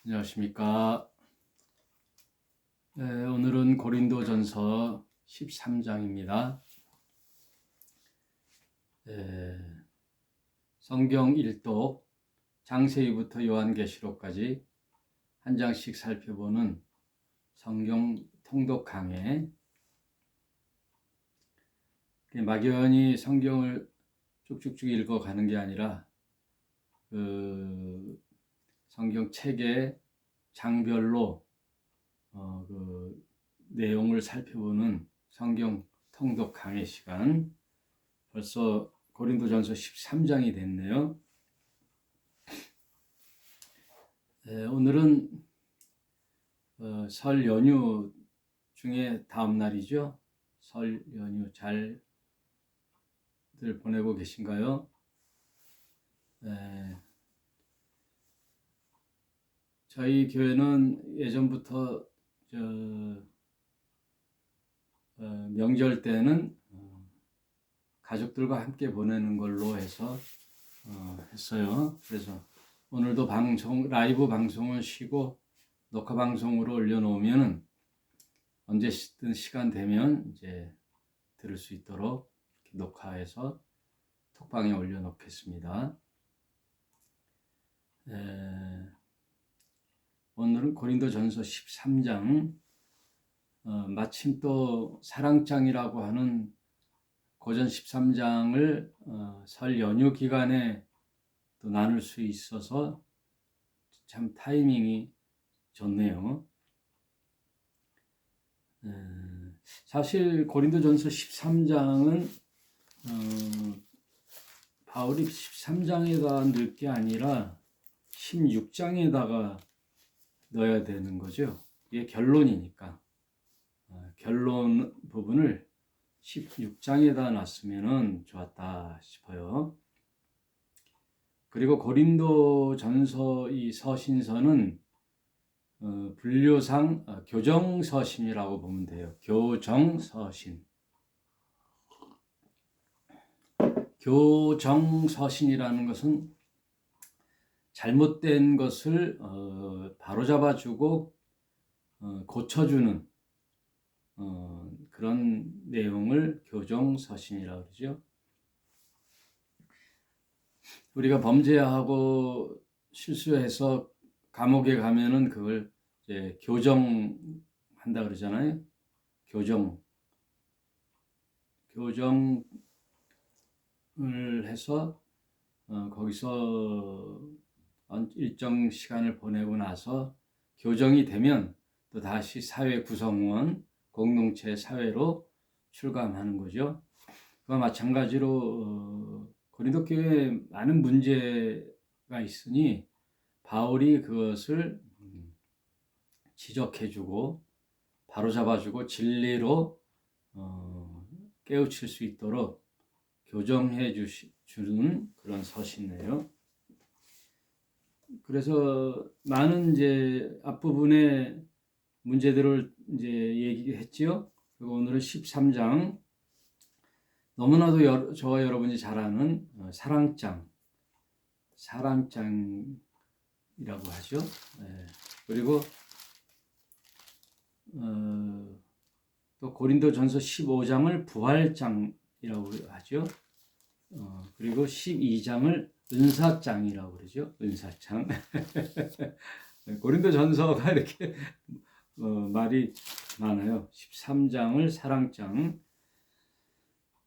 안녕하십니까. 오늘은 고린도전서 13장입니다. 성경 일독 창세기부터 요한계시록까지 한 장씩 살펴보는 성경 통독 강해. 막연히 성경을 쭉쭉쭉 읽어가는 게 아니라 성경 책의 장별로 그 내용을 살펴보는 성경 통독 강해 시간. 벌써 고린도전서 13장이 됐네요. 오늘은 설 연휴 중에 다음 날이죠. 설 연휴 잘들 보내고 계신가요? 저희 교회는 예전부터 명절 때는 가족들과 함께 보내는 걸로 해서 했어요. 그래서 오늘도 라이브 방송은 쉬고 녹화 방송으로 올려놓으면은 언제든 시간 되면 이제 들을 수 있도록 녹화해서 톡방에 올려놓겠습니다. 오늘은 고린도전서 13장, 마침 또 사랑장이라고 하는 고전 13장을 설 연휴 기간에 또 나눌 수 있어서 참 타이밍이 좋네요. 사실 고린도전서 13장은 바울이 13장에다 넣을 게 아니라 16장에다가 넣어야 되는 거죠. 이게 결론이니까. 결론 부분을 16장에다 놨으면 좋았다 싶어요. 그리고 고린도전서 이 서신서는 분류상 교정서신이라고 보면 돼요. 교정서신. 교정서신이라는 것은 잘못된 것을 바로잡아주고 고쳐주는 그런 내용을 교정서신이라고 그러죠. 우리가 범죄하고 실수해서 감옥에 가면은 그걸 이제 교정한다 그러잖아요. 교정을 해서 거기서 일정 시간을 보내고 나서 교정이 되면 또 다시 사회 구성원, 공동체 사회로 출감하는 거죠. 그와 마찬가지로 고린도 교회에 많은 문제가 있으니 바울이 그것을 지적해주고 바로잡아주고 진리로 깨우칠 수 있도록 교정해 주는 그런 서신이에요. 그래서 많은 이제 앞부분에 문제들을 이제 얘기했지요. 그리고 오늘은 13장, 너무나도 저와 여러분이 잘 아는 사랑장이라고 하죠. 그리고 또 고린도전서 15장을 부활장이라고 하죠. 그리고 12장을 은사장이라고 그러죠. 은사장. 고린도전서가 이렇게 말이 많아요. 13장을 사랑장.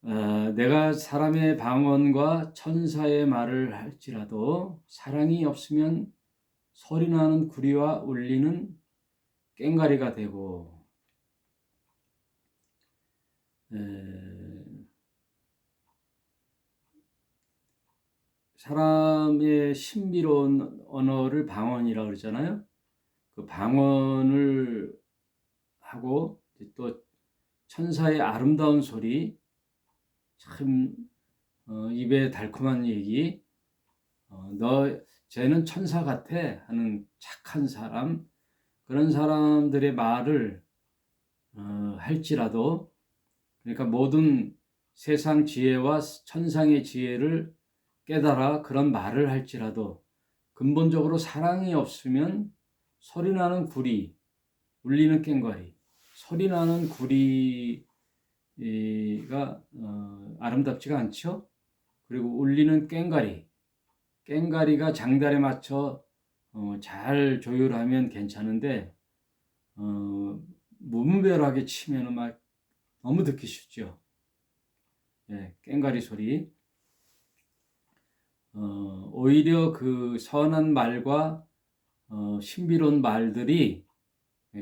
내가 사람의 방언과 천사의 말을 할지라도 사랑이 없으면 소리나는 구리와 울리는 꽹과리가 되고, 사람의 신비로운 언어를 방언이라고 그러잖아요. 그 방언을 하고 또 천사의 아름다운 소리, 참 입에 달콤한 얘기, 쟤는 천사 같아 하는 착한 사람, 그런 사람들의 말을 할지라도, 그러니까 모든 세상 지혜와 천상의 지혜를 깨달아 그런 말을 할지라도 근본적으로 사랑이 없으면 소리나는 구리, 울리는 꽹과리. 소리나는 구리가 아름답지가 않죠? 그리고 울리는 꽹과리. 꽹과리가 장단에 맞춰 잘 조율하면 괜찮은데 무분별하게 치면은 막 너무 듣기 쉽죠. 예, 꽹과리 소리. 오히려 그 선한 말과 신비로운 말들이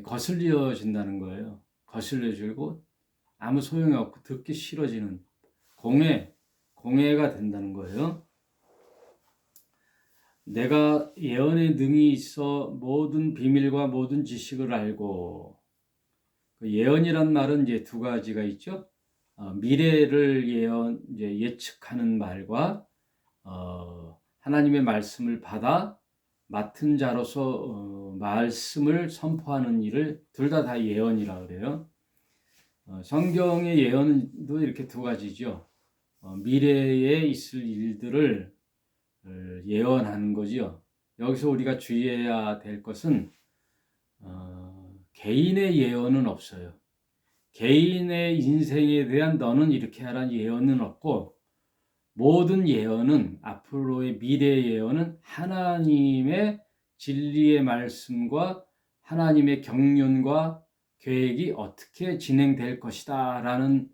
거슬려진다는 거예요. 거슬려지고 아무 소용이 없고 듣기 싫어지는 공해가 된다는 거예요. 내가 예언의 능이 있어 모든 비밀과 모든 지식을 알고, 그 예언이란 말은 이제 두 가지가 있죠. 미래를 이제 예측하는 말과 하나님의 말씀을 받아 맡은 자로서 말씀을 선포하는 일을 둘 다 예언이라 그래요. 성경의 예언도 이렇게 두 가지죠. 미래에 있을 일들을 예언하는 거지요. 여기서 우리가 주의해야 될 것은 개인의 예언은 없어요. 개인의 인생에 대한 너는 이렇게 하라는 예언은 없고, 모든 예언은, 앞으로의 미래 예언은 하나님의 진리의 말씀과 하나님의 경륜과 계획이 어떻게 진행될 것이다 라는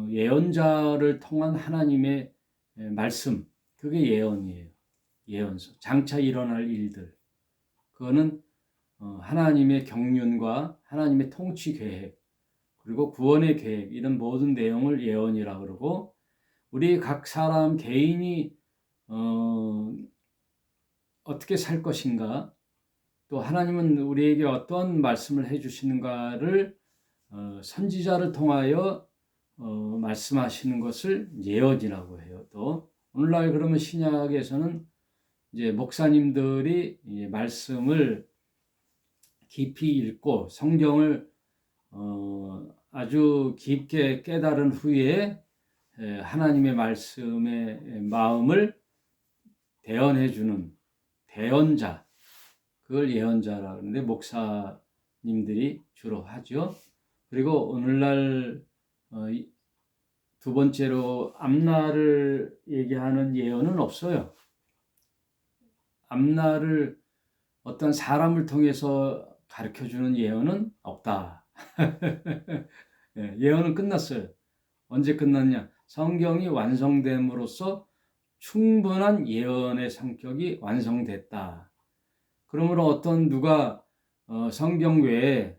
예언자를 통한 하나님의 말씀, 그게 예언이에요. 예언서. 장차 일어날 일들. 그거는 하나님의 경륜과 하나님의 통치 계획, 그리고 구원의 계획, 이런 모든 내용을 예언이라고 그러고, 우리 각 사람 개인이 어떻게 살 것인가, 또 하나님은 우리에게 어떤 말씀을 해주시는가를 선지자를 통하여 말씀하시는 것을 예언이라고 해요. 또 오늘날 그러면 신약에서는 이제 목사님들이 이제 말씀을 깊이 읽고 성경을 아주 깊게 깨달은 후에 하나님의 말씀의 마음을 대언해주는 대언자, 그걸 예언자라고 하는데 목사님들이 주로 하죠. 그리고 오늘날 두 번째로 앞날을 얘기하는 예언은 없어요. 앞날을 어떤 사람을 통해서 가르쳐주는 예언은 없다. 예언은 끝났어요. 언제 끝났냐? 성경이 완성됨으로써 충분한 예언의 성격이 완성됐다. 그러므로 어떤 누가 성경 외에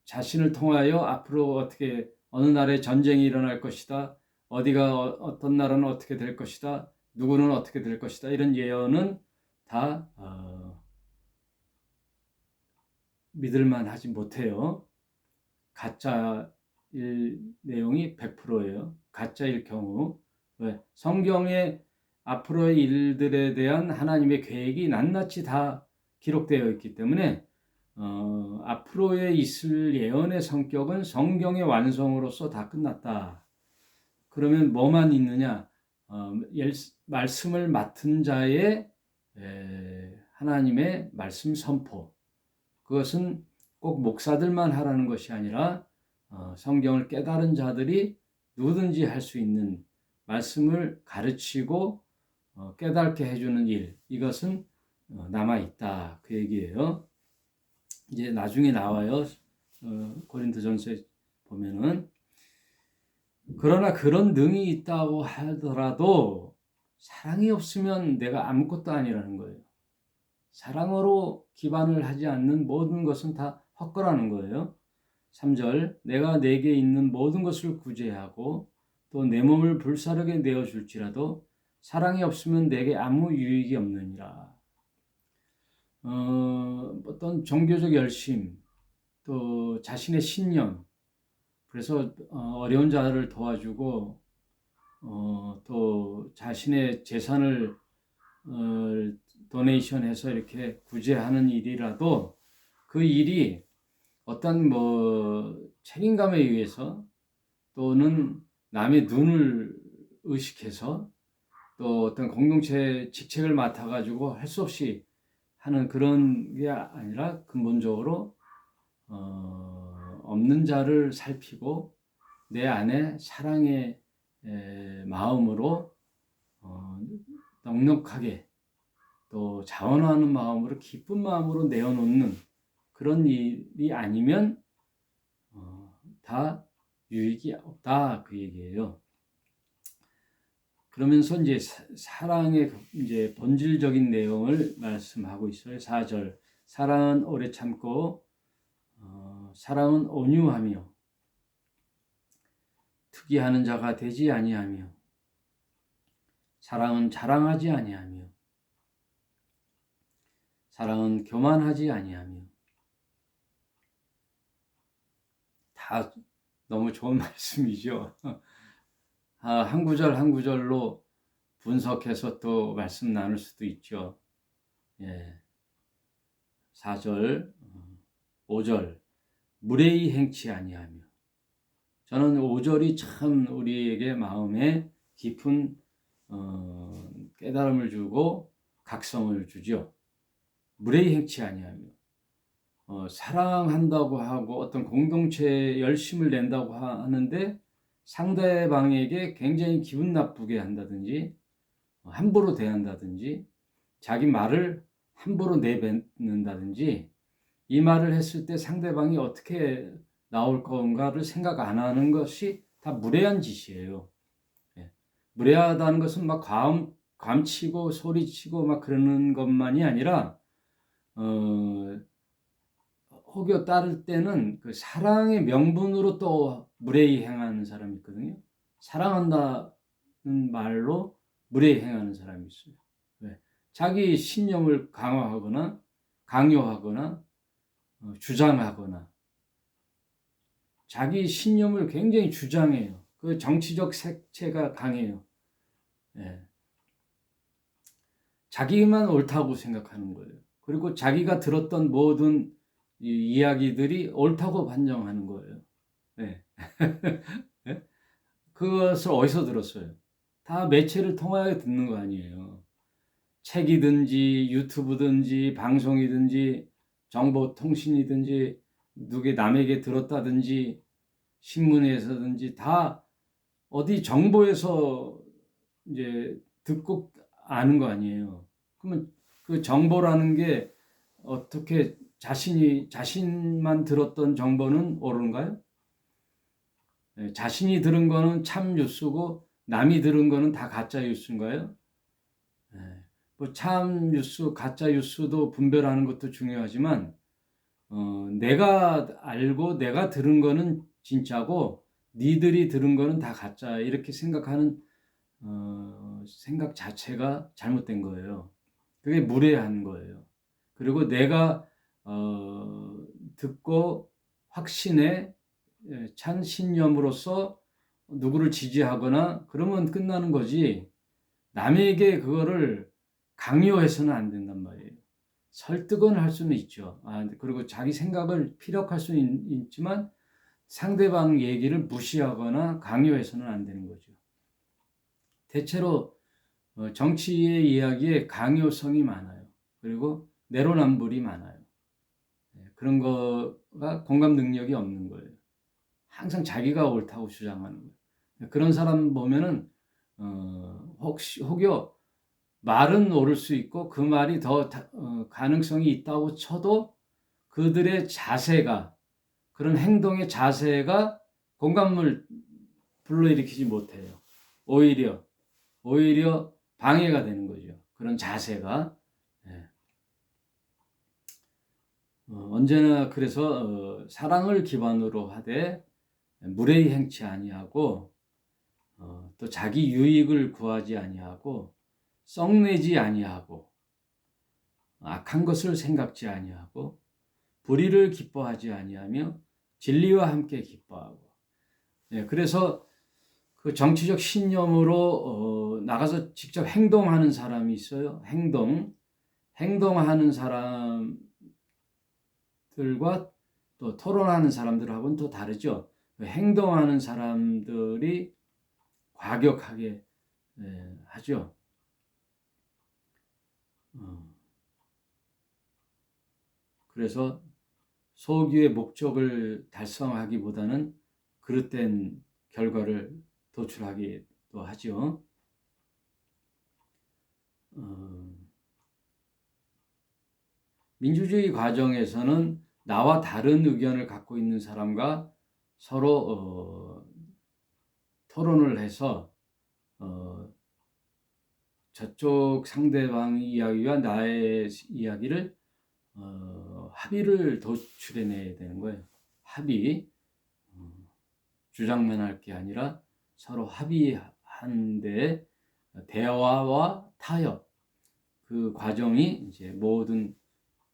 자신을 통하여 앞으로 어떻게 어느 날에 전쟁이 일어날 것이다, 어디가 어떤 나라는 어떻게 될 것이다, 누구는 어떻게 될 것이다, 이런 예언은 다 믿을만 하지 못해요. 가짜일 내용이 100%예요. 가짜일 경우. 왜? 성경의 앞으로의 일들에 대한 하나님의 계획이 낱낱이 다 기록되어 있기 때문에 앞으로의 있을 예언의 성격은 성경의 완성으로서 다 끝났다. 그러면 뭐만 있느냐? 말씀을 맡은 자의 하나님의 말씀 선포. 그것은 꼭 목사들만 하라는 것이 아니라 성경을 깨달은 자들이 누구든지 할 수 있는, 말씀을 가르치고 깨닫게 해주는 일, 이것은 남아있다, 그 얘기예요. 이제 나중에 나와요. 고린도전서에 보면은. 그러나 그런 능이 있다고 하더라도 사랑이 없으면 내가 아무것도 아니라는 거예요. 사랑으로 기반을 하지 않는 모든 것은 다 헛거라는 거예요. 3절, 내가 내게 있는 모든 것을 구제하고 또 내 몸을 불사르게 내어줄지라도 사랑이 없으면 내게 아무 유익이 없느니라. 어떤 종교적 열심, 또 자신의 신념, 그래서 어려운 자를 도와주고 또 자신의 재산을 도네이션해서 이렇게 구제하는 일이라도 그 일이 어떤 책임감에 의해서 또는 남의 눈을 의식해서 또 어떤 공동체 직책을 맡아가지고 할 수 없이 하는 그런 게 아니라 근본적으로 없는 자를 살피고 내 안에 사랑의 마음으로 넉넉하게 또 자원하는 마음으로 기쁜 마음으로 내어놓는 그런 일이 아니면 다 유익이 없다 그 얘기예요. 그러면서 이제 사랑의 이제 본질적인 내용을 말씀하고 있어요. 4절 사랑은 오래 참고 사랑은 온유하며 특이하는 자가 되지 아니하며 사랑은 자랑하지 아니하며 사랑은 교만하지 아니하며 다 너무 좋은 말씀이죠. 한 구절 한 구절로 분석해서 또 말씀 나눌 수도 있죠. 예. 4절, 5절 무례히 행치 아니하며 저는 5절이 참 우리에게 마음에 깊은 깨달음을 주고 각성을 주죠. 무례히 행치 아니하며 사랑한다고 하고 어떤 공동체에 열심을 낸다고 하는데 상대방에게 굉장히 기분 나쁘게 한다든지 함부로 대한다든지 자기 말을 함부로 내뱉는다든지 이 말을 했을 때 상대방이 어떻게 나올 건가를 생각 안 하는 것이 다 무례한 짓이에요. 예. 무례하다는 것은 막 감치고 소리치고 막 그러는 것만이 아니라 혹여 따를 때는 그 사랑의 명분으로 또 무례히 행하는 사람이 있거든요. 사랑한다는 말로 무례히 행하는 사람이 있어요. 왜? 자기 신념을 강요하거나 주장하거나 자기 신념을 굉장히 주장해요. 그 정치적 색채가 강해요. 예. 자기만 옳다고 생각하는 거예요. 그리고 자기가 들었던 모든 이야기들이 옳다고 판정하는 거예요. 네. 네? 그것을 어디서 들었어요? 다 매체를 통하여 듣는 거 아니에요. 책이든지 유튜브든지 방송이든지 정보통신이든지 남에게 들었다든지 신문에서든지 다 어디 정보에서 이제 듣고 아는 거 아니에요. 그러면 그 정보라는 게 어떻게 자신만 들었던 정보는 옳은가요? 자신이 들은 거는 참 뉴스고 남이 들은 거는 다 가짜 뉴스인가요? 뭐 참 뉴스, 가짜 뉴스도 분별하는 것도 중요하지만 내가 알고 내가 들은 거는 진짜고 니들이 들은 거는 다 가짜 이렇게 생각하는 생각 자체가 잘못된 거예요. 그게 무례한 거예요. 그리고 내가 듣고 확신에 찬 신념으로서 누구를 지지하거나 그러면 끝나는 거지 남에게 그거를 강요해서는 안 된단 말이에요. 설득은 할 수는 있죠. 그리고 자기 생각을 피력할 수는 있지만 상대방 얘기를 무시하거나 강요해서는 안 되는 거죠. 대체로 정치의 이야기에 강요성이 많아요. 그리고 내로남불이 많아요. 그런 거가 공감 능력이 없는 거예요. 항상 자기가 옳다고 주장하는 거예요. 그런 사람 보면은 혹여 말은 옳을 수 있고 그 말이 더 가능성이 있다고 쳐도 그들의 자세가 그런 행동의 자세가 공감을 불러일으키지 못해요. 오히려 방해가 되는 거죠. 그런 자세가. 언제나 그래서 사랑을 기반으로 하되 무례히 행치 아니하고 또 자기 유익을 구하지 아니하고 썩내지 아니하고 악한 것을 생각지 아니하고 불의를 기뻐하지 아니하며 진리와 함께 기뻐하고. 그래서 그 정치적 신념으로 나가서 직접 행동하는 사람이 있어요. 행동하는 사람들과 또 토론하는 사람들하고는 또 다르죠. 행동하는 사람들이 과격하게 하죠. 그래서 소기의 목적을 달성하기보다는 그릇된 결과를 도출하기도 하죠. 민주주의 과정에서는 나와 다른 의견을 갖고 있는 사람과 서로 토론을 해서 저쪽 상대방 이야기와 나의 이야기를 합의를 도출해내야 되는 거예요. 합의, 주장만 할 게 아니라 서로 합의하는데 대화와 타협, 그 과정이 이제 모든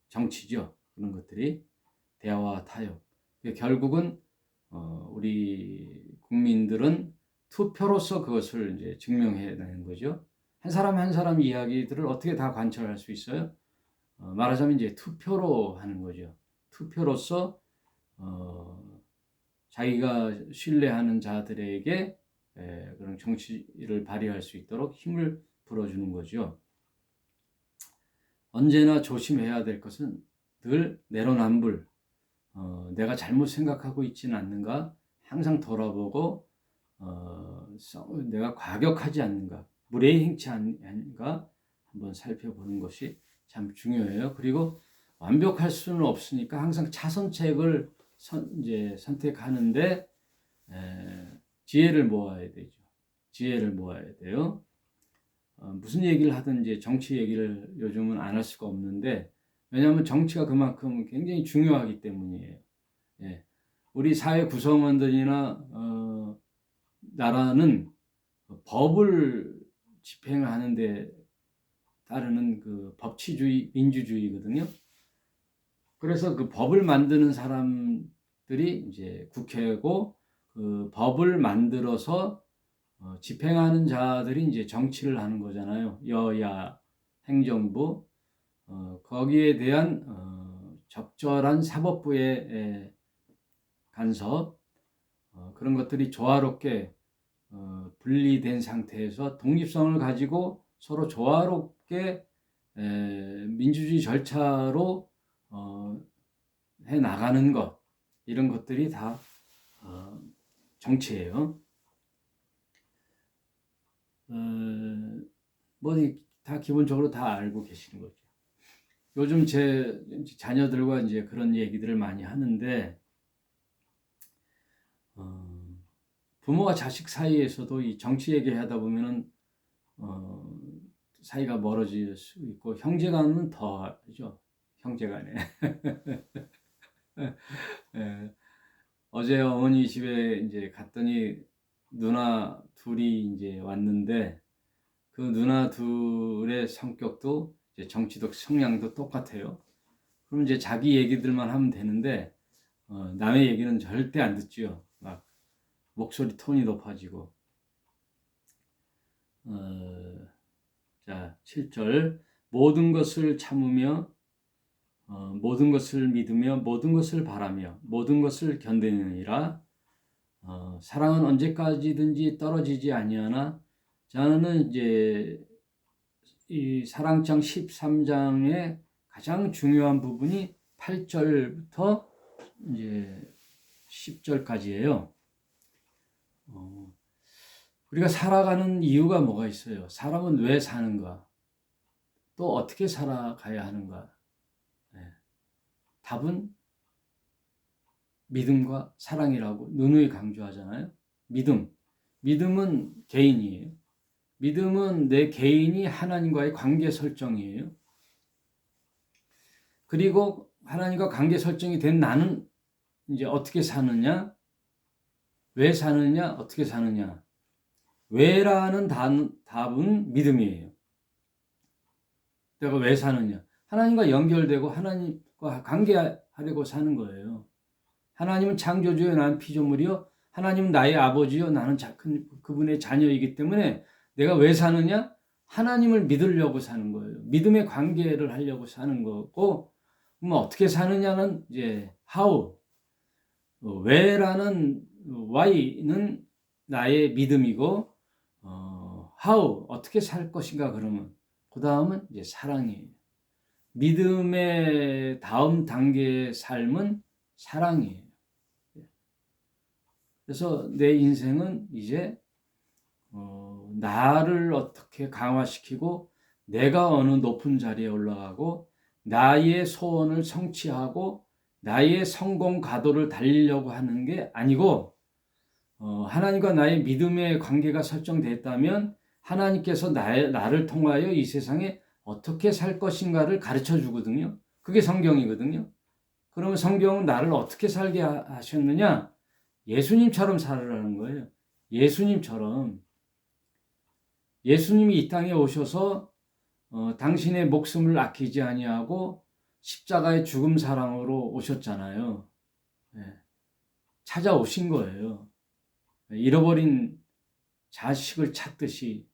정치죠. 그런 것들이 대화와 타협. 결국은 우리 국민들은 투표로서 그것을 이제 증명해내는 거죠. 한 사람 한 사람 이야기들을 어떻게 다 관철할 수 있어요? 말하자면 이제 투표로 하는 거죠. 투표로서 자기가 신뢰하는 자들에게 그런 정치를 발휘할 수 있도록 힘을 불어주는 거죠. 언제나 조심해야 될 것은 늘 내로남불, 내가 잘못 생각하고 있지는 않는가 항상 돌아보고 내가 과격하지 않는가, 무례히 행치 않는가 한번 살펴보는 것이 참 중요해요. 그리고 완벽할 수는 없으니까 항상 차선책을 이제 선택하는데 지혜를 모아야 되죠. 지혜를 모아야 돼요. 무슨 얘기를 하든 이제 정치 얘기를 요즘은 안 할 수가 없는데, 왜냐하면 정치가 그만큼 굉장히 중요하기 때문이에요. 예. 우리 사회 구성원들이나 나라는 법을 집행하는데 따르는 그 법치주의, 민주주의거든요. 그래서 그 법을 만드는 사람들이 이제 국회고, 그 법을 만들어서 집행하는 자들이 이제 정치를 하는 거잖아요. 여야, 행정부, 거기에 대한 적절한 사법부의 간섭, 그런 것들이 조화롭게 분리된 상태에서 독립성을 가지고 서로 조화롭게 민주주의 절차로 해 나가는 것, 이런 것들이 다 정치예요. 뭐 다 기본적으로 다 알고 계시는 거죠. 요즘 제 자녀들과 이제 그런 얘기들을 많이 하는데, 부모와 자식 사이에서도 이 정치 얘기하다 보면은 사이가 멀어질 수 있고, 형제간은 더 하죠. 형제간에. 예. 어제 어머니 집에 이제 갔더니 누나 둘이 이제 왔는데, 그 누나 둘의 성격도 이제 정치적 성향도 똑같아요. 그럼 이제 자기 얘기들만 하면 되는데 남의 얘기는 절대 안 듣지요. 막 목소리 톤이 높아지고. 자, 7절. 모든 것을 참으며 모든 것을 믿으며 모든 것을 바라며 모든 것을 견디느니라. 사랑은 언제까지든지 떨어지지 아니하나. 저는 이제 이 사랑장 13장의 가장 중요한 부분이 8절부터 이제 10절까지예요. 우리가 살아가는 이유가 뭐가 있어요? 사람은 왜 사는가? 또 어떻게 살아가야 하는가? 네. 답은 믿음과 사랑이라고 누누이 강조하잖아요. 믿음은 개인이에요. 믿음은 내 개인이 하나님과의 관계 설정이에요. 그리고 하나님과 관계 설정이 된 나는 이제 어떻게 사느냐? 왜 사느냐? 어떻게 사느냐? 왜라는 답은 믿음이에요. 내가 왜 사느냐? 하나님과 연결되고 하나님과 관계하려고 사는 거예요. 하나님은 창조주요, 나는 피조물이요. 하나님은 나의 아버지요, 나는 그분의 자녀이기 때문에 내가 왜 사느냐? 하나님을 믿으려고 사는 거예요. 믿음의 관계를 하려고 사는 거고, 뭐 어떻게 사느냐는 이제 how, 왜라는 why는 나의 믿음이고, how 어떻게 살 것인가 그러면 그 다음은 이제 사랑이에요. 믿음의 다음 단계의 삶은 사랑이에요. 그래서 내 인생은 이제 나를 어떻게 강화시키고 내가 어느 높은 자리에 올라가고 나의 소원을 성취하고 나의 성공 가도를 달리려고 하는 게 아니고 하나님과 나의 믿음의 관계가 설정됐다면 하나님께서 나를 통하여 이 세상에 어떻게 살 것인가를 가르쳐 주거든요. 그게 성경이거든요. 그러면 성경은 나를 어떻게 살게 하셨느냐? 예수님처럼 살으라는 거예요. 예수님처럼. 예수님이 이 땅에 오셔서 당신의 목숨을 아끼지 아니하고 십자가의 죽음 사랑으로 오셨잖아요. 네. 찾아오신 거예요. 잃어버린 자식을 찾듯이.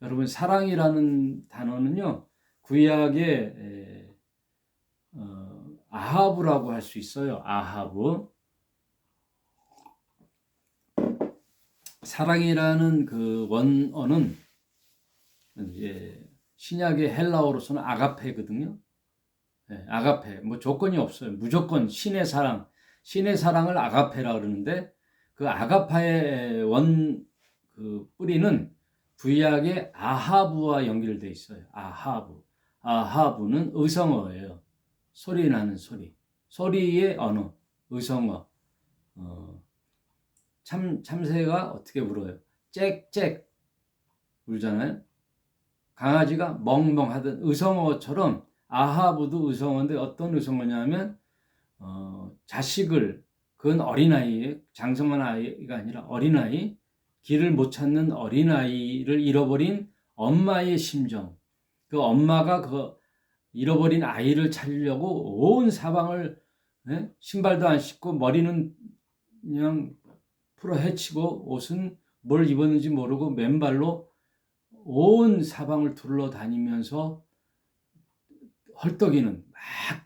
여러분, 사랑이라는 단어는요, 구약의 아하브라고 할 수 있어요. 아하브. 사랑이라는 그 원어는 이제 신약의 헬라어로서는 아가페거든요. 네, 아가페. 뭐 조건이 없어요. 무조건 신의 사랑. 신의 사랑을 아가페라 그러는데 그 아가파의 그 뿌리는 구약의 아하브와 연결되어 있어요. 아하브. 아하브는 의성어예요. 소리 나는 소리. 소리의 언어. 의성어. 참새가 어떻게 울어요? 짹짹 울잖아요. 강아지가 멍멍하던 의성어처럼 아하브도 의성어인데 어떤 의성어냐면 자식을 그건 어린아이의 장성한 아이가 아니라 어린아이 길을 못 찾는 어린아이를 잃어버린 엄마의 심정 그 엄마가 그 잃어버린 아이를 찾으려고 온 사방을 신발도 안 신고 머리는 그냥 풀어 헤치고 옷은 뭘 입었는지 모르고 맨발로 온 사방을 둘러다니면서 헐떡이는 막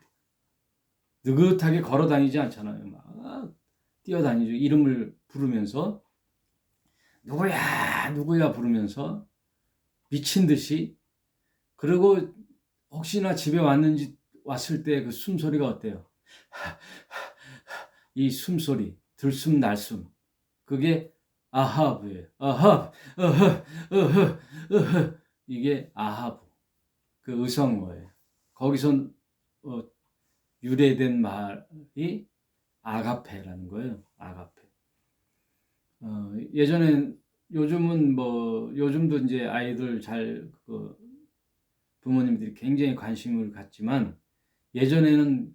느긋하게 걸어 다니지 않잖아요. 막 뛰어다니죠. 이름을 부르면서 누구야 누구야 부르면서 미친 듯이. 그리고 혹시나 집에 왔을 때 그 숨소리가 어때요? 이 숨소리 들숨 날숨 그게 아하브예요. 아하브 어허 어허 어허 이게 아하브 그 의성어예요. 거기서 유래된 말이 아가페라는 거예요. 아가페. 예전엔 요즘은 뭐 요즘도 이제 아이들 부모님들이 굉장히 관심을 갖지만 예전에는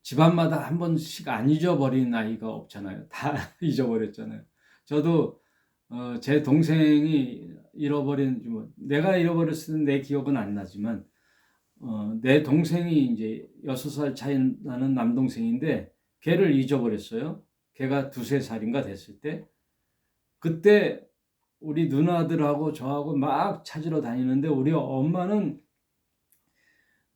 집안마다 한 번씩 안 잊어버린 아이가 없잖아요. 다 잊어버렸잖아요. 저도 제 동생이 내가 잃어버렸을 때 내 기억은 안 나지만 내 동생이 이제 6살 차이 나는 남동생인데 걔를 잊어버렸어요. 걔가 2~3살인가 됐을 때 그때 우리 누나들하고 저하고 막 찾으러 다니는데 우리 엄마는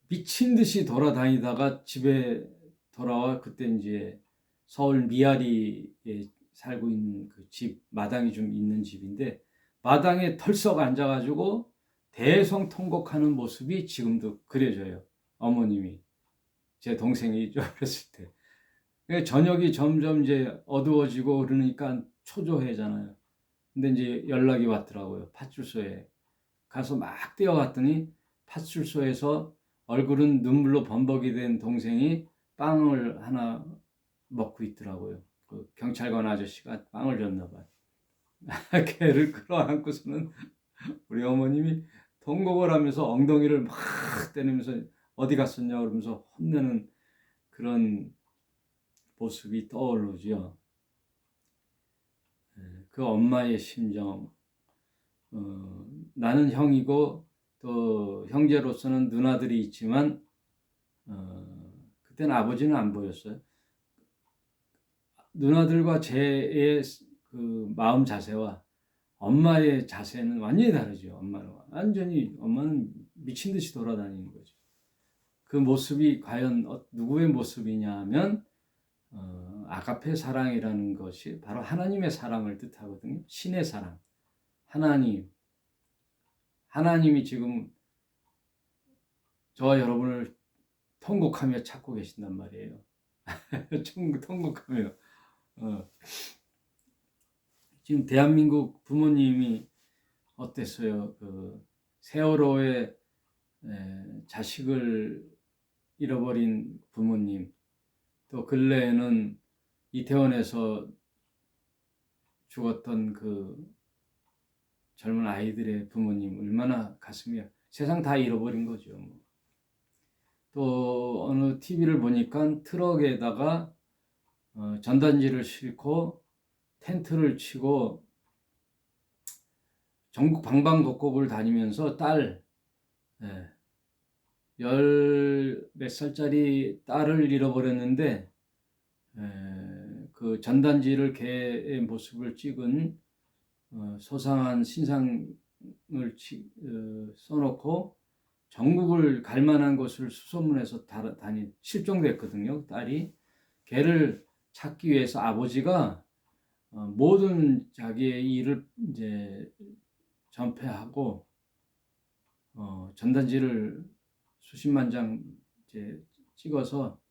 미친 듯이 돌아다니다가 집에 돌아와. 그때 이제 서울 미아리에 살고 있는 그 집 마당이 좀 있는 집인데 마당에 털썩 앉아가지고 대성통곡하는 모습이 지금도 그려져요. 어머님이 제 동생이 잊어버렸을 때 저녁이 점점 이제 어두워지고 그러니까 초조해잖아요. 근데 이제 연락이 왔더라고요. 파출소에 가서 막 뛰어갔더니 파출소에서 얼굴은 눈물로 범벅이 된 동생이 빵을 하나 먹고 있더라고요. 그 경찰관 아저씨가 빵을 줬나 봐요. 걔를 끌어안고서는 우리 어머님이 통곡을 하면서 엉덩이를 막 때리면서 어디 갔었냐 그러면서 혼내는 그런 모습이 떠오르죠. 그 엄마의 심정. 나는 형이고 또 형제로서는 누나들이 있지만 그때는 아버지는 안 보였어요. 누나들과 제의 그 마음 자세와 엄마의 자세는 완전히 다르죠. 엄마는 미친 듯이 돌아다니는 거죠. 그 모습이 과연 누구의 모습이냐 하면 아가페 사랑이라는 것이 바로 하나님의 사랑을 뜻하거든요. 신의 사랑. 하나님이 지금 저와 여러분을 통곡하며 찾고 계신단 말이에요. 통곡하며. 지금 대한민국 부모님이 어땠어요? 그 세월호에 자식을 잃어버린 부모님, 또 근래에는 이태원에서 죽었던 그 젊은 아이들의 부모님, 얼마나 가슴이 세상 다 잃어버린 거죠. 또 어느 TV를 보니까 트럭에다가 전단지를 싣고 텐트를 치고 전국 방방곡곡을 다니면서 딸, 열 몇 살짜리 딸을 잃어버렸는데 그 전단지를 개의 모습을 찍은 소상한 신상을 써놓고 전국을 갈 만한 곳을 수소문해서 실종됐거든요. 딸이 개를 찾기 위해서 아버지가 모든 자기의 일을 이제 전폐하고 전단지를 수십만 장 이제 찍어서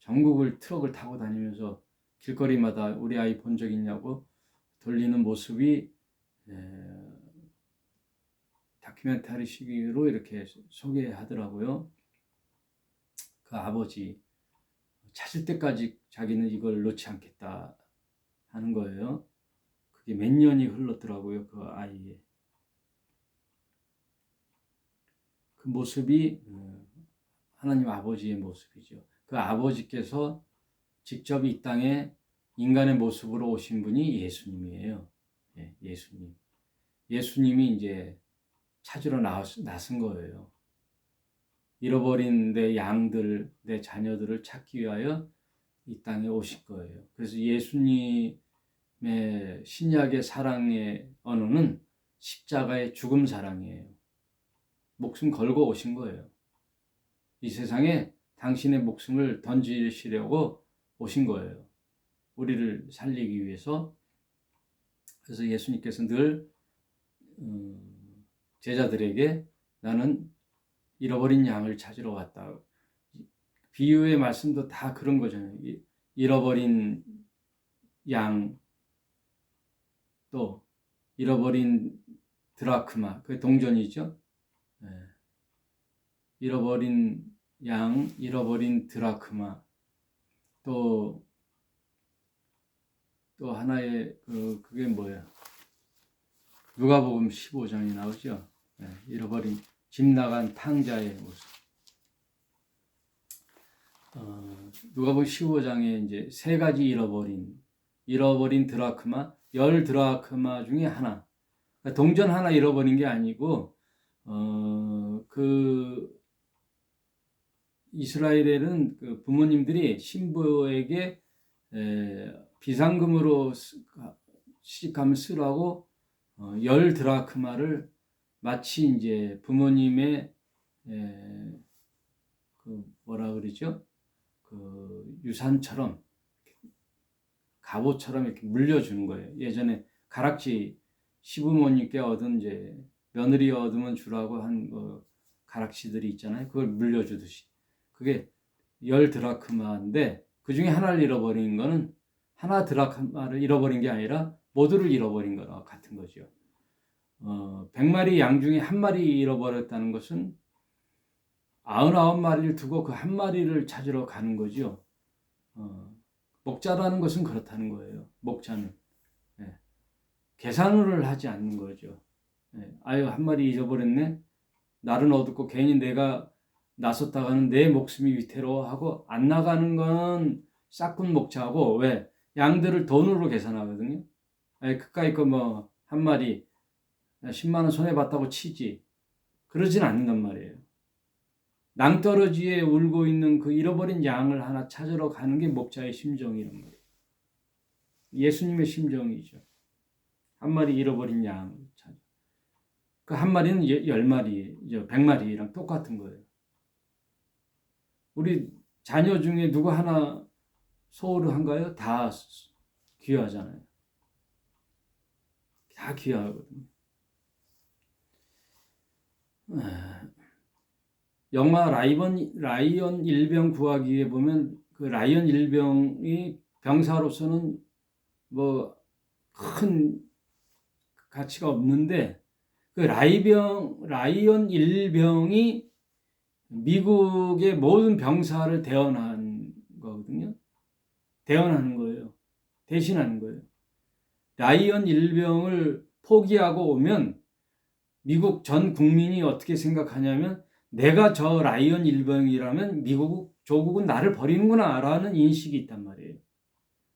전국을 트럭을 타고 다니면서 길거리마다 우리 아이 본 적 있냐고 돌리는 모습이 다큐멘터리식으로 이렇게 소개하더라고요. 그 아버지 찾을 때까지 자기는 이걸 놓지 않겠다 하는 거예요. 그게 몇 년이 흘렀더라고요. 그 아이의 그 모습이 하나님 아버지의 모습이죠. 그 아버지께서 직접 이 땅에 인간의 모습으로 오신 분이 예수님이에요. 예수님. 예수님이 이제 찾으러 나선 거예요. 잃어버린 내 양들, 내 자녀들을 찾기 위하여 이 땅에 오실 거예요. 그래서 예수님의 신약의 사랑의 언어는 십자가의 죽음 사랑이에요. 목숨 걸고 오신 거예요. 이 세상에 당신의 목숨을 던지시려고 오신 거예요. 우리를 살리기 위해서. 그래서 예수님께서 늘 제자들에게 나는 잃어버린 양을 찾으러 왔다. 비유의 말씀도 다 그런 거잖아요. 잃어버린 양, 또 잃어버린 드라크마, 그 동전이죠. 잃어버린 양, 잃어버린 드라크마, 또 하나의 그게 뭐예요? 누가복음 15장이 나오죠. 잃어버린 집 나간 탕자의 모습. 누가복음 15장에 이제 세 가지 잃어버린 드라크마, 10 드라크마 중에 하나. 그러니까 동전 하나 잃어버린 게 아니고 그 이스라엘에는 그 부모님들이 신부에게 비상금으로 시집가면 쓰라고 10 드라크마를 마치 이제 부모님의 그 뭐라 그러죠? 그 유산처럼 갑오처럼 이렇게 물려주는 거예요. 예전에 가락지 시부모님께 얻은 이제 며느리 얻으면 주라고 한 가락지들이 있잖아요. 그걸 물려주듯이. 그게 10 드라크마인데 그 중에 하나를 잃어버린 거는 하나 드라크마를 잃어버린 게 아니라 모두를 잃어버린 거랑 같은 거죠. 100마리 양 중에 한 마리 잃어버렸다는 것은 99마리를 두고 그 한 마리를 찾으러 가는 거죠. 목자라는 것은 그렇다는 거예요. 목자는. 계산을 하지 않는 거죠. 아유, 한 마리 잊어버렸네. 날은 어둡고 괜히 내가 나섰다가는 내 목숨이 위태로워하고 안 나가는 건 싹군 목자고, 왜? 양들을 돈으로 계산하거든요. 그까이 거 뭐 한 마리 10만 원 손해봤다고 치지. 그러진 않는단 말이에요. 낭떠러지에 울고 있는 그 잃어버린 양을 하나 찾으러 가는 게 목자의 심정이란 말이에요. 예수님의 심정이죠. 한 마리 잃어버린 양 찾아. 그 한 마리는 10마리, 100마리랑 똑같은 거예요. 우리 자녀 중에 누구 하나 소홀한가요? 다 귀하잖아요. 다 귀하거든요. 영화 라이언 일병 구하기에 보면 그 라이언 일병이 병사로서는 뭐 큰 가치가 없는데 그 라이언 일병이 미국의 모든 병사를 대원한 거거든요. 대원하는 거예요. 대신하는 거예요. 라이언 일병을 포기하고 오면 미국 전 국민이 어떻게 생각하냐면 내가 저 라이언 일병이라면 조국은 나를 버리는구나 라는 인식이 있단 말이에요.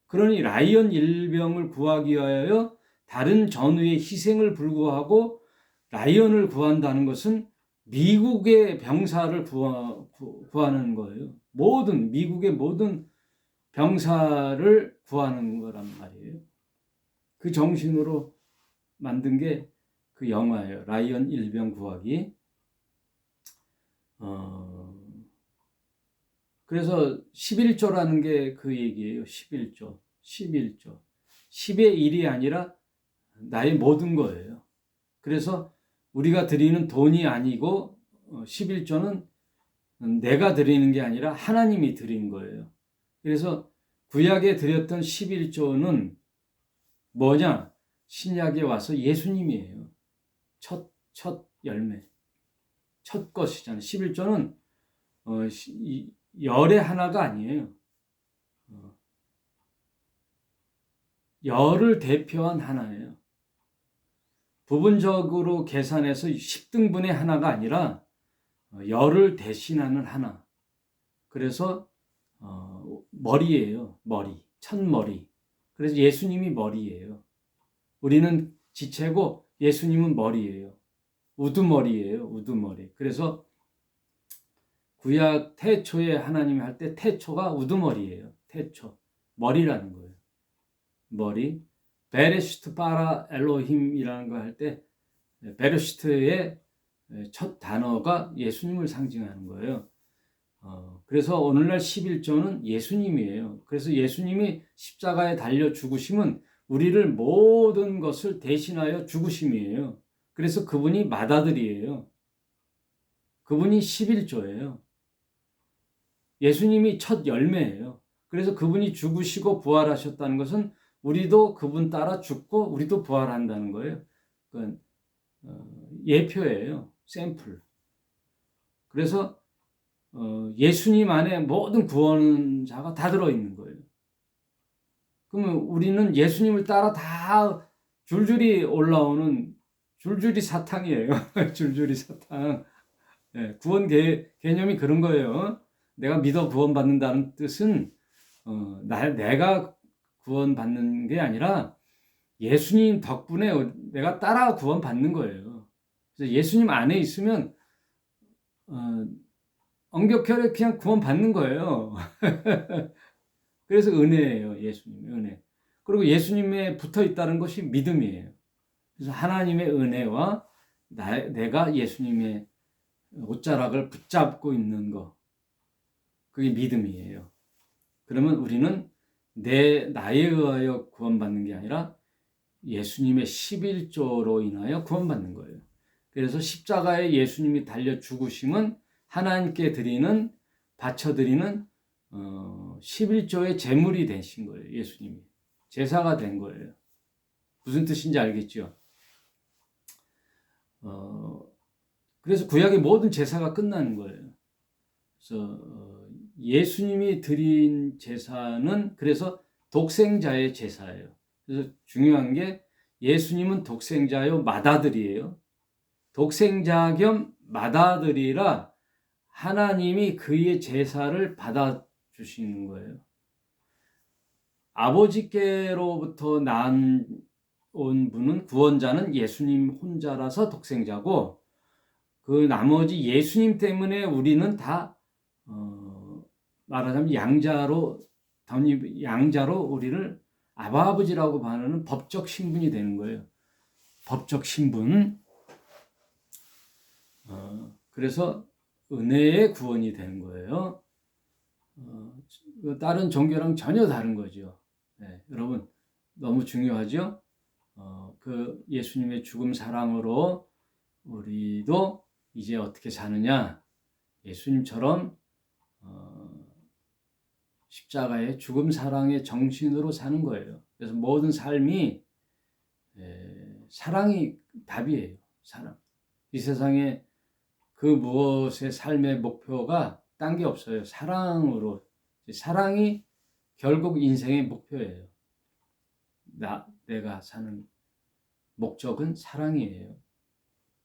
그러니 라이언 일병을 구하기 위하여 다른 전우의 희생을 불구하고 라이언을 구한다는 것은 미국의 병사를 구하는 거예요. 미국의 모든 병사를 구하는 거란 말이에요. 그 정신으로 만든 게 그 영화예요. 라이언 일병 구하기. 그래서 11조라는 게 그 얘기예요. 11조. 11조. 10의 1이 아니라 나의 모든 거예요. 그래서 우리가 드리는 돈이 아니고 11조는 내가 드리는 게 아니라 하나님이 드린 거예요. 그래서 구약에 드렸던 11조는 뭐냐? 신약에 와서 예수님이에요. 첫 열매. 첫 것이잖아요. 11조는 열의 하나가 아니에요. 열을 대표한 하나예요. 부분적으로 계산해서 10등분의 하나가 아니라 열을 대신하는 하나. 그래서 머리예요. 머리. 첫머리. 그래서 예수님이 머리예요. 우리는 지체고 예수님은 머리예요. 우두머리예요. 우두머리. 그래서 구약 태초에 하나님이 할 때 태초가 우두머리예요. 태초. 머리라는 거예요. 머리. 베레시트 바라 엘로힘이라는 거 할 때 베레시트의 첫 단어가 예수님을 상징하는 거예요. 그래서 오늘날 11조는 예수님이에요. 그래서 예수님이 십자가에 달려 죽으심은 우리를 모든 것을 대신하여 죽으심이에요. 그래서 그분이 맏아들이에요. 그분이 11조예요. 예수님이 첫 열매예요. 그래서 그분이 죽으시고 부활하셨다는 것은 우리도 그분 따라 죽고 우리도 부활한다는 거예요. 그러니까 예표예요. 샘플. 그래서 예수님 안에 모든 구원자가 다 들어있는 거예요. 그러면 우리는 예수님을 따라 다 줄줄이 올라오는 줄줄이 사탕이에요. 줄줄이 사탕. 네, 구원 개념이 그런 거예요. 내가 믿어 구원받는다는 뜻은 내가 구원받는 게 아니라 예수님 덕분에 내가 따라 구원받는 거예요. 그래서 예수님 안에 있으면 엉격결에 그냥 구원받는 거예요. 그래서 은혜예요. 예수님의 은혜. 그리고 예수님에 붙어 있다는 것이 믿음이에요. 그래서 하나님의 은혜와 내가 예수님의 옷자락을 붙잡고 있는 거, 그게 믿음이에요. 그러면 우리는 나에 의하여 구원받는 게 아니라 예수님의 11조로 인하여 구원받는 거예요. 그래서 십자가에 예수님이 달려 죽으심은 하나님께 바쳐드리는 11조의 제물이 되신 거예요. 예수님이. 제사가 된 거예요. 무슨 뜻인지 알겠죠? 그래서 구약의 모든 제사가 끝나는 거예요. 그래서 예수님이 드린 제사는 그래서 독생자의 제사예요. 그래서 중요한 게 예수님은 독생자요 맏아들이에요. 독생자 겸 맏아들이라 하나님이 그의 제사를 받아주시는 거예요. 아버지께로부터 온 분은 구원자는 예수님 혼자라서 독생자고 그 나머지 예수님 때문에 우리는 다 말하자면 양자로 우리를 아버지라고 부르는 법적 신분이 되는 거예요. 법적 신분. 그래서 은혜의 구원이 되는 거예요. 다른 종교랑 전혀 다른 거죠. 네, 여러분 너무 중요하죠. 그 예수님의 죽음 사랑으로 우리도 이제 어떻게 사느냐? 예수님처럼 십자가의 죽음 사랑의 정신으로 사는 거예요. 그래서 모든 삶이 사랑이 답이에요. 사랑. 이 세상에 그 무엇의 삶의 목표가 딴 게 없어요. 사랑으로. 사랑이 결국 인생의 목표예요. 내가 사는 목적은 사랑이에요.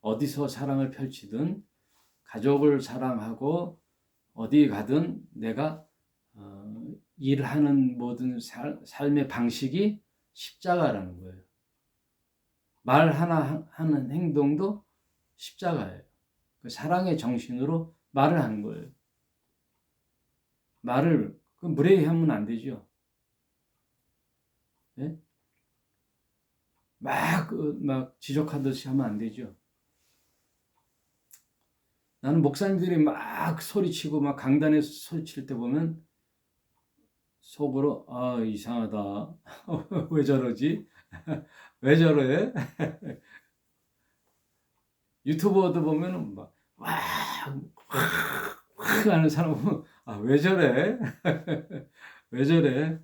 어디서 사랑을 펼치든 가족을 사랑하고 어디 가든 내가 일하는 모든 삶의 방식이 십자가라는 거예요. 말 하나 하는 행동도 십자가예요. 그 사랑의 정신으로 말을 하는 거예요. 말을 무례하면 안 되죠. 네? 막 지적하듯이 하면 안 되죠. 나는 목사님들이 막 소리치고 막 강단에서 소리칠 때 보면 속으로 이상하다. 왜 저러지? 왜 저래? 유튜버도 보면은 막 하는 사람 보면 왜 저래? 왜 저래?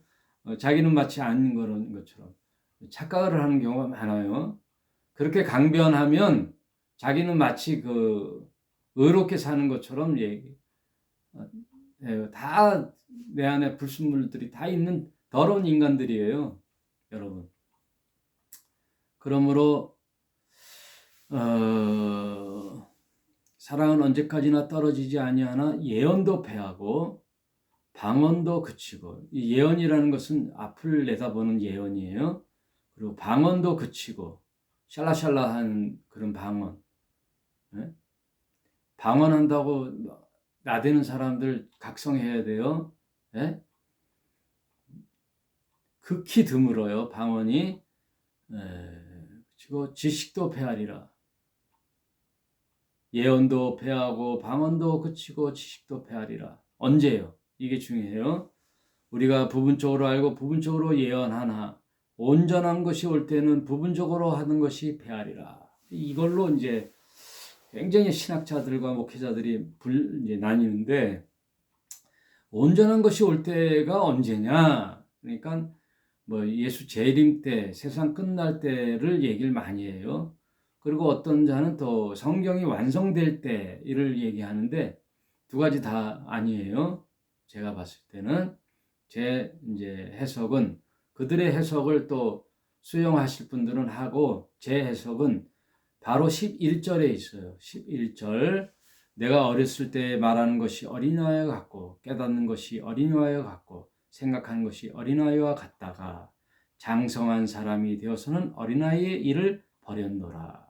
자기는 마치 아닌 그런 것처럼 착각을 하는 경우가 많아요. 그렇게 강변하면 자기는 마치 의롭게 사는 것처럼 다 내 안에 불순물들이 다 있는 더러운 인간들이에요, 여러분. 그러므로 사랑은 언제까지나 떨어지지 아니하나 예언도 패하고 방언도 그치고, 이 예언이라는 것은 앞을 내다보는 예언이에요. 그리고 방언도 그치고 샬라샬라한 그런 방언. 네? 방언한다고 나대는 사람들 각성해야 돼요. 네? 극히 드물어요, 방언이. 그리고 지식도 패하리라. 예언도 패하고 방언도 그치고 지식도 패하리라. 언제요? 이게 중요해요. 우리가 부분적으로 알고 부분적으로 예언하나 온전한 것이 올 때는 부분적으로 하는 것이 패하리라. 이걸로 이제 굉장히 신학자들과 목회자들이 이제 나뉘는데, 온전한 것이 올 때가 언제냐? 그러니까 예수 재림 때, 세상 끝날 때를 얘기를 많이 해요. 그리고 어떤 자는 또 성경이 완성될 때를 얘기하는데 두 가지 다 아니에요. 제가 봤을 때는 제 이제 해석은 그들의 해석을 또 수용하실 분들은 하고, 제 해석은 바로 11절에 있어요. 11절. 내가 어렸을 때 말하는 것이 어린아이와 같고 깨닫는 것이 어린아이와 같고 생각하는 것이 어린아이와 같다가 장성한 사람이 되어서는 어린아이의 일을 버렸노라.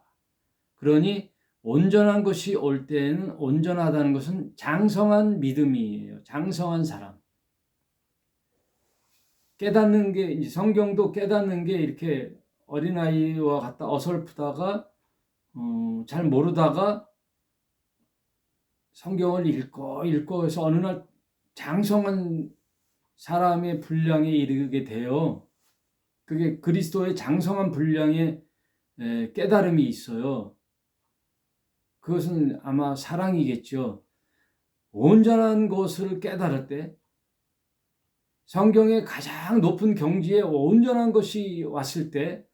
그러니 온전한 것이 올 때에는, 온전하다는 것은 장성한 믿음이에요. 장성한 사람. 깨닫는 게, 이제 성경도 깨닫는 게 이렇게 어린아이와 같다 어설프다가 잘 모르다가 성경을 읽고 해서 어느 날 장성한 사람의 분량에 이르게 돼요. 그게 그리스도의 장성한 분량의 깨달음이 있어요. 그것은 아마 사랑이겠죠. 온전한 것을 깨달을 때, 성경의 가장 높은 경지에 온전한 것이 왔을 때,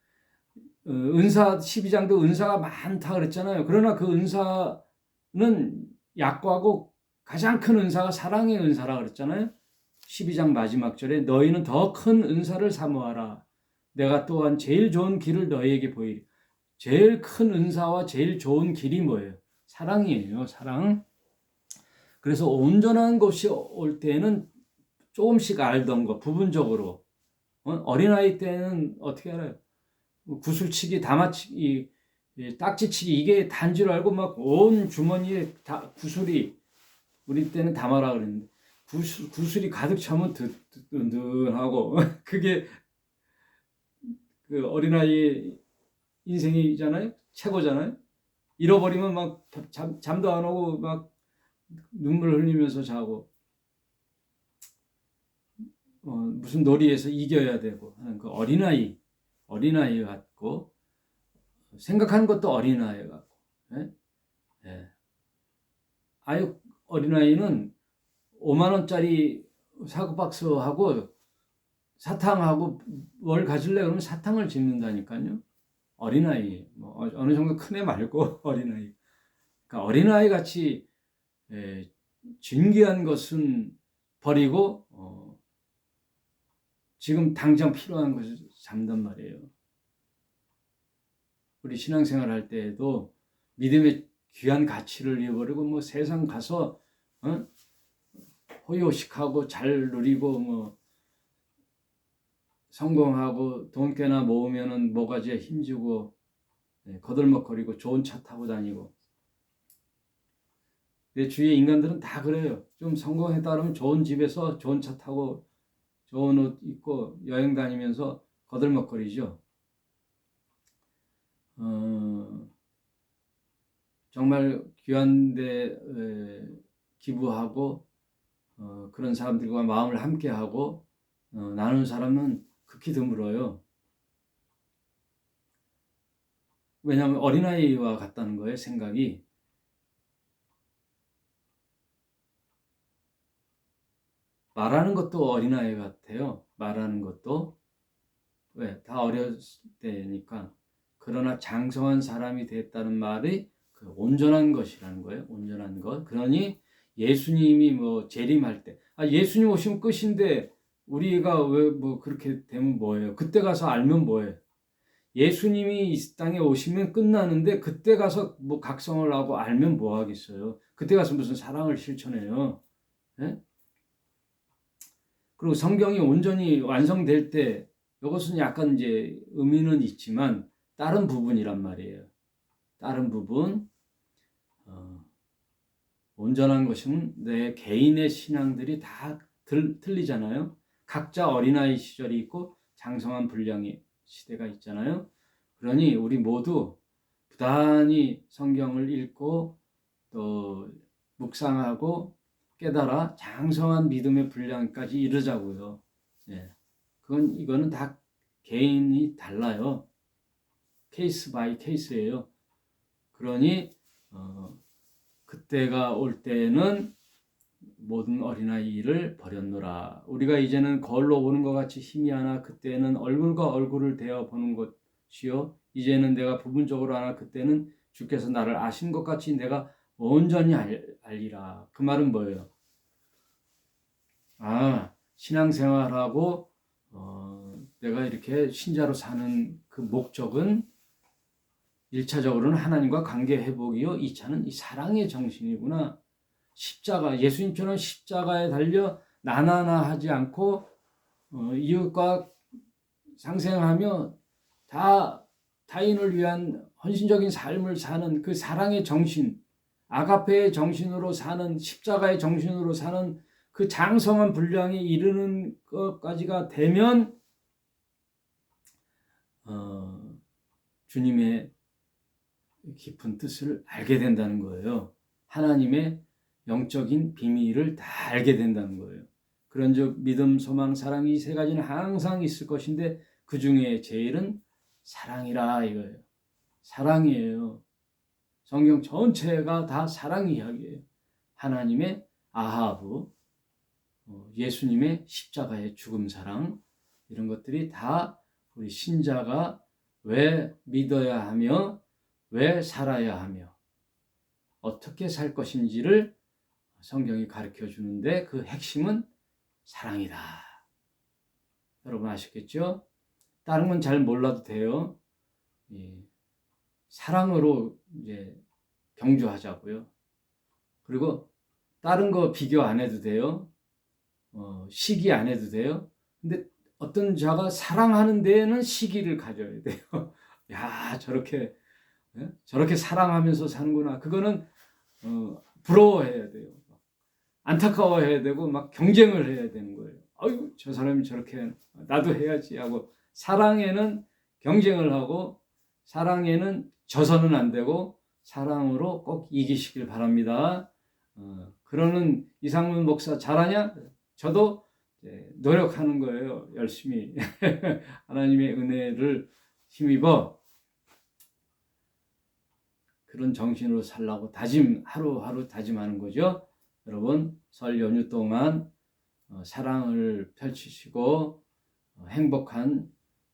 은사 12장도 은사가 많다 그랬잖아요. 그러나 그 은사는 약과고 가장 큰 은사가 사랑의 은사라 그랬잖아요. 12장 마지막 절에 너희는 더 큰 은사를 사모하라. 내가 또한 제일 좋은 길을 너희에게 보이리. 제일 큰 은사와 제일 좋은 길이 뭐예요? 사랑이에요. 사랑. 그래서 온전한 것이 올 때는 조금씩 알던 거 부분적으로, 어린아이 때는 어떻게 알아요? 구슬치기, 다마치기, 딱지치기 이게 단줄 알고 막 온 주머니에 다 구슬이, 우리 때는 담아라 그랬는데 구슬이 가득 차면 든든하고 그게 그 어린아이 인생이잖아요. 최고잖아요. 잃어버리면 막 잠도 안 오고 막 눈물 흘리면서 자고, 무슨 놀이에서 이겨야 되고 하는 그 어린아이 같고, 생각하는 것도 어린아이 같고, 예? 예. 아유, 어린아이는 5만 원짜리 사과 박스하고 사탕하고 뭘 가질래? 그러면 사탕을 집는다니까요. 어린아이, 뭐 어느 정도 큰 애 말고 어린아이. 그러니까 어린아이 같이 진귀한 것은 버리고 지금 당장 필요한 것을 잡는단 말이에요. 우리 신앙생활 할 때에도 믿음의 귀한 가치를 잃어버리고 뭐 세상 가서 호요식하고 잘 누리고 뭐 성공하고 돈 꽤나 모으면은 모가지에 힘주고 거들먹거리고 좋은 차 타고 다니고. 내 주위의 인간들은 다 그래요. 좀 성공했다 그러면 좋은 집에서 좋은 차 타고 좋은 옷 입고 여행 다니면서 거들먹거리죠. 정말 귀한 데 기부하고 그런 사람들과 마음을 함께하고 나누는 사람은 극히 드물어요. 왜냐하면 어린아이와 같다는 거예요, 생각이. 말하는 것도 어린아이 같아요. 말하는 것도. 왜? 다 어렸을 때니까. 그러나 장성한 사람이 됐다는 말이 그 온전한 것이라는 거예요. 온전한 것. 그러니 예수님이 뭐 재림할 때, 예수님 오시면 끝인데 우리가 왜 뭐 그렇게 되면 뭐예요? 그때 가서 알면 뭐예요? 예수님이 이 땅에 오시면 끝나는데 그때 가서 뭐 각성을 하고 알면 뭐 하겠어요? 그때 가서 무슨 사랑을 실천해요? 예? 그리고 성경이 온전히 완성될 때 이것은 약간 이제 의미는 있지만 다른 부분이란 말이에요. 다른 부분. 온전한 것은 내 개인의 신앙들이 다 틀리잖아요. 각자 어린아이 시절이 있고 장성한 분량의 시대가 있잖아요. 그러니 우리 모두 부단히 성경을 읽고 또 묵상하고 깨달아 장성한 믿음의 분량까지 이르자고요. 예. 이거는 다 개인이 달라요. 케이스 바이 케이스예요. 그러니 그때가 올 때는 모든 어린아이를 버렸노라. 우리가 이제는 거울로 보는 것 같이 희미하나 그때는 얼굴과 얼굴을 대어 보는 것이요. 이제는 내가 부분적으로 하나 그때는 주께서 나를 아신 것 같이 내가 온전히 알리라. 그 말은 뭐예요? 신앙생활하고 내가 이렇게 신자로 사는 그 목적은 1차적으로는 하나님과 관계 회복이요. 2차는 이 사랑의 정신이구나. 십자가, 예수님처럼 십자가에 달려 나나나 하지 않고 이웃과 상생하며 다 타인을 위한 헌신적인 삶을 사는 그 사랑의 정신, 아가페의 정신으로 사는, 십자가의 정신으로 사는 그 장성한 분량에 이르는 것까지가 되면 주님의 깊은 뜻을 알게 된다는 거예요. 하나님의 영적인 비밀을 다 알게 된다는 거예요. 그런즉 믿음, 소망, 사랑 이 세 가지는 항상 있을 것인데 그 중에 제일은 사랑이라 이거예요. 사랑이에요. 성경 전체가 다 사랑 이야기예요. 하나님의 아하브, 예수님의 십자가의 죽음 사랑, 이런 것들이 다 우리 신자가 왜 믿어야 하며 왜 살아야 하며 어떻게 살 것인지를 성경이 가르쳐 주는데 그 핵심은 사랑이다. 여러분 아시겠죠? 다른 건 잘 몰라도 돼요. 사랑으로 이제 경주하자고요. 그리고 다른 거 비교 안 해도 돼요. 시기 안 해도 돼요. 근데 어떤 자가 사랑하는 데에는 시기를 가져야 돼요. 야, 저렇게 사랑하면서 사는구나. 그거는 부러워해야 돼요. 안타까워해야 되고 막 경쟁을 해야 되는 거예요. 아유, 저 사람이 저렇게 나도 해야지 하고. 사랑에는 경쟁을 하고 사랑에는 져서는 안 되고 사랑으로 꼭 이기시길 바랍니다. 그러는 이상문 목사 잘하냐? 저도 노력하는 거예요. 열심히 하나님의 은혜를 힘입어 그런 정신으로 살라고 하루하루 다짐하는 거죠. 여러분 설 연휴 동안 사랑을 펼치시고 행복한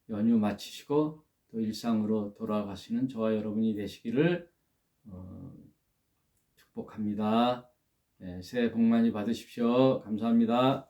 연휴 마치시고 또 일상으로 돌아가시는 저와 여러분이 되시기를 축복합니다. 네, 새해 복 많이 받으십시오. 감사합니다.